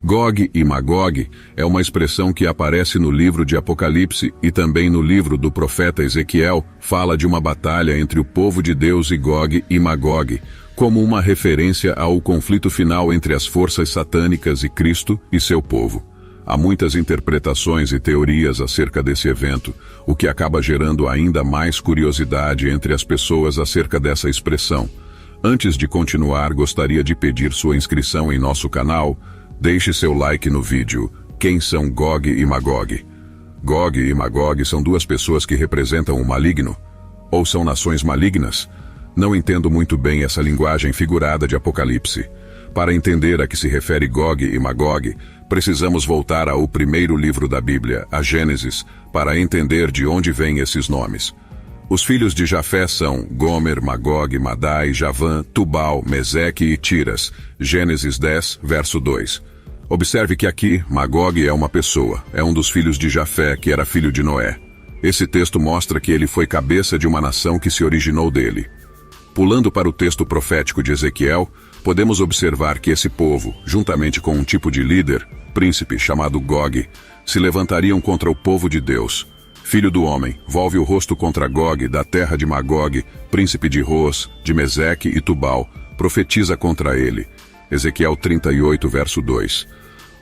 Gog e Magog é uma expressão que aparece no livro de Apocalipse e também no livro do profeta Ezequiel. Fala de uma batalha entre o povo de Deus e Gog e Magog, como uma referência ao conflito final entre as forças satânicas e Cristo e seu povo. Há muitas interpretações e teorias acerca desse evento, o que acaba gerando ainda mais curiosidade entre as pessoas acerca dessa expressão. Antes de continuar, gostaria de pedir sua inscrição em nosso canal. Deixe seu like no vídeo. Quem são Gog e Magog? Gog e Magog são duas pessoas que representam o maligno? Ou são nações malignas? Não entendo muito bem essa linguagem figurada de Apocalipse. Para entender a que se refere Gog e Magog, precisamos voltar ao primeiro livro da Bíblia, a Gênesis, para entender de onde vêm esses nomes. Os filhos de Jafé são Gomer, Magog, Madai, Javã, Tubal, Meseque e Tiras. Gênesis 10, verso 2. Observe que aqui, Magog é uma pessoa, é um dos filhos de Jafé, que era filho de Noé. Esse texto mostra que ele foi cabeça de uma nação que se originou dele. Pulando para o texto profético de Ezequiel, podemos observar que esse povo, juntamente com um tipo de líder, príncipe chamado Gog, se levantariam contra o povo de Deus. Filho do homem, volve o rosto contra Gog, da terra de Magog, príncipe de Ros, de Meseque e Tubal, profetiza contra ele. Ezequiel 38, verso 2.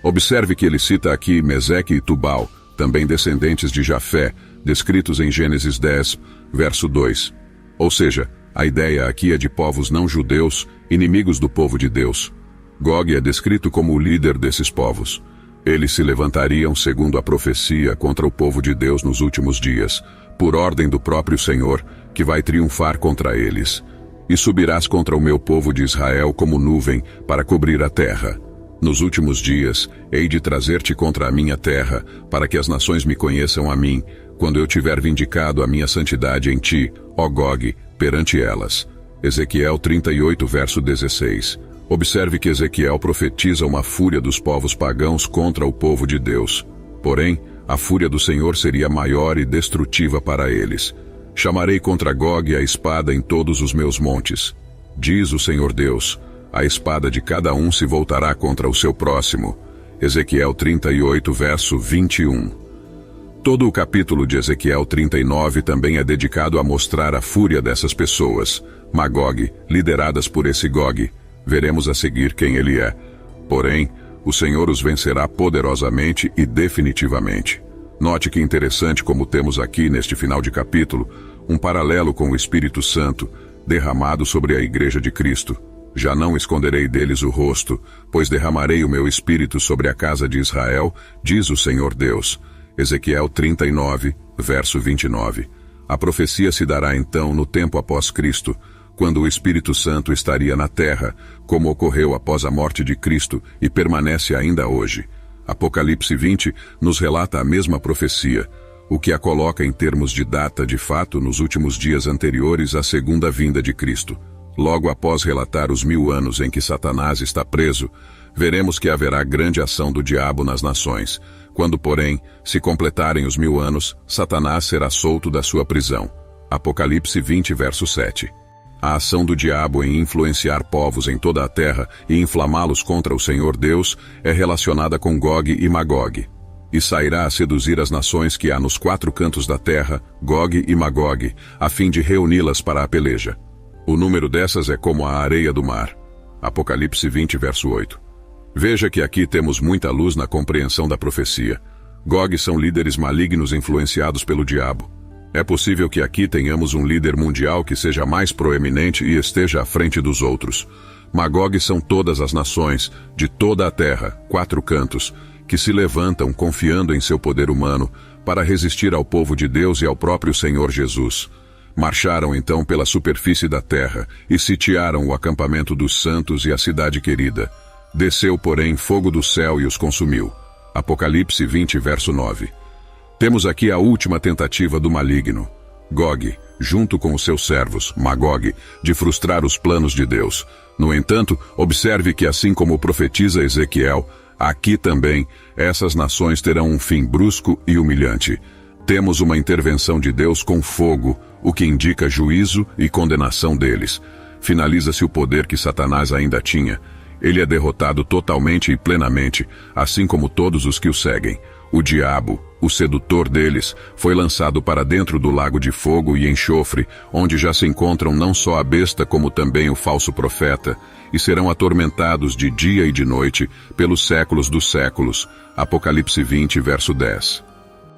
Observe que ele cita aqui Meseque e Tubal, também descendentes de Jafé, descritos em Gênesis 10, verso 2. Ou seja, a ideia aqui é de povos não judeus, inimigos do povo de Deus. Gog é descrito como o líder desses povos. Eles se levantariam, segundo a profecia, contra o povo de Deus nos últimos dias, por ordem do próprio Senhor, que vai triunfar contra eles. E subirás contra o meu povo de Israel como nuvem, para cobrir a terra. Nos últimos dias, hei de trazer-te contra a minha terra, para que as nações me conheçam a mim, quando eu tiver vindicado a minha santidade em ti, ó Gog, perante elas. Ezequiel 38, verso 16. Observe que Ezequiel profetiza uma fúria dos povos pagãos contra o povo de Deus. Porém, a fúria do Senhor seria maior e destrutiva para eles. Chamarei contra Gog a espada em todos os meus montes. Diz o Senhor Deus, a espada de cada um se voltará contra o seu próximo. Ezequiel 38, verso 21. Todo o capítulo de Ezequiel 39 também é dedicado a mostrar a fúria dessas pessoas, Magog, lideradas por esse Gog. Veremos a seguir quem ele é. Porém, o Senhor os vencerá poderosamente e definitivamente. Note que interessante como temos aqui, neste final de capítulo, um paralelo com o Espírito Santo, derramado sobre a Igreja de Cristo. Já não esconderei deles o rosto, pois derramarei o meu Espírito sobre a casa de Israel, diz o Senhor Deus. Ezequiel 39, verso 29. A profecia se dará então no tempo após Cristo, quando o Espírito Santo estaria na terra, como ocorreu após a morte de Cristo e permanece ainda hoje. Apocalipse 20 nos relata a mesma profecia, o que a coloca em termos de data de fato nos últimos dias anteriores à segunda vinda de Cristo. Logo após relatar os 1000 anos em que Satanás está preso, veremos que haverá grande ação do diabo nas nações. Quando, porém, se completarem os 1000 anos, Satanás será solto da sua prisão. Apocalipse 20, verso 7. A ação do diabo em influenciar povos em toda a terra e inflamá-los contra o Senhor Deus é relacionada com Gog e Magog. E sairá a seduzir as nações que há nos 4 cantos da terra, Gog e Magog, a fim de reuni-las para a peleja. O número dessas é como a areia do mar. Apocalipse 20, verso 8. Veja que aqui temos muita luz na compreensão da profecia. Gog são líderes malignos influenciados pelo diabo. É possível que aqui tenhamos um líder mundial que seja mais proeminente e esteja à frente dos outros. Magog são todas as nações, de toda a terra, 4 cantos, que se levantam confiando em seu poder humano para resistir ao povo de Deus e ao próprio Senhor Jesus. Marcharam então pela superfície da terra e sitiaram o acampamento dos santos e a cidade querida. Desceu, porém, fogo do céu e os consumiu. Apocalipse 20, verso 9. Temos aqui a última tentativa do maligno, Gog, junto com os seus servos, Magog, de frustrar os planos de Deus. No entanto, observe que assim como profetiza Ezequiel, aqui também, essas nações terão um fim brusco e humilhante. Temos uma intervenção de Deus com fogo, o que indica juízo e condenação deles. Finaliza-se o poder que Satanás ainda tinha. Ele é derrotado totalmente e plenamente, assim como todos os que o seguem. O diabo, o sedutor deles, foi lançado para dentro do lago de fogo e enxofre, onde já se encontram não só a besta como também o falso profeta, e serão atormentados de dia e de noite pelos séculos dos séculos. Apocalipse 20, verso 10.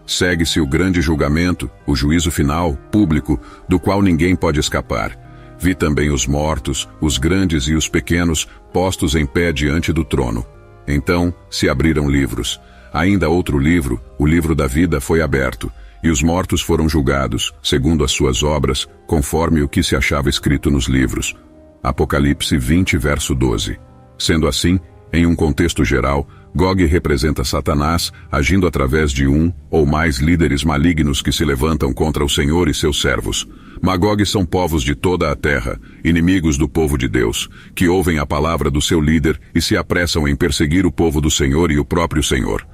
Segue-se o grande julgamento, o juízo final, público, do qual ninguém pode escapar. Vi também os mortos, os grandes e os pequenos, postos em pé diante do trono. Então se abriram livros. Ainda outro livro, o livro da vida, foi aberto, e os mortos foram julgados, segundo as suas obras, conforme o que se achava escrito nos livros. Apocalipse 20, verso 12. Sendo assim, em um contexto geral, Gog representa Satanás, agindo através de um ou mais líderes malignos que se levantam contra o Senhor e seus servos. Magog são povos de toda a terra, inimigos do povo de Deus, que ouvem a palavra do seu líder e se apressam em perseguir o povo do Senhor e o próprio Senhor.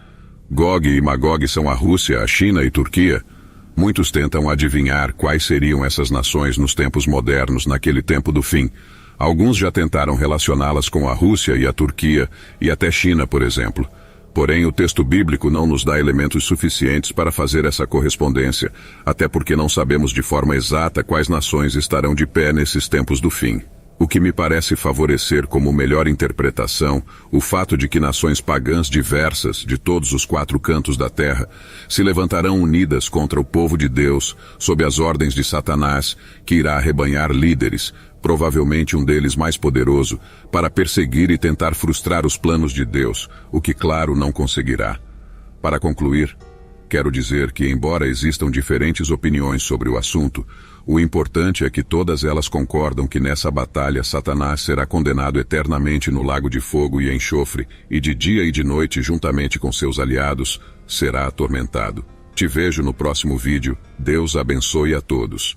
Gog e Magog são a Rússia, a China e Turquia. Muitos tentam adivinhar quais seriam essas nações nos tempos modernos, naquele tempo do fim. Alguns já tentaram relacioná-las com a Rússia e a Turquia, e até China, por exemplo. Porém, o texto bíblico não nos dá elementos suficientes para fazer essa correspondência, até porque não sabemos de forma exata quais nações estarão de pé nesses tempos do fim. O que me parece favorecer como melhor interpretação o fato de que nações pagãs diversas, de todos os 4 cantos da terra, se levantarão unidas contra o povo de Deus, sob as ordens de Satanás, que irá arrebanhar líderes, provavelmente um deles mais poderoso, para perseguir e tentar frustrar os planos de Deus, o que, claro, não conseguirá. Para concluir, quero dizer que, embora existam diferentes opiniões sobre o assunto, o importante é que todas elas concordam que nessa batalha Satanás será condenado eternamente no lago de fogo e enxofre, e de dia e de noite, juntamente com seus aliados, será atormentado. Te vejo no próximo vídeo. Deus abençoe a todos.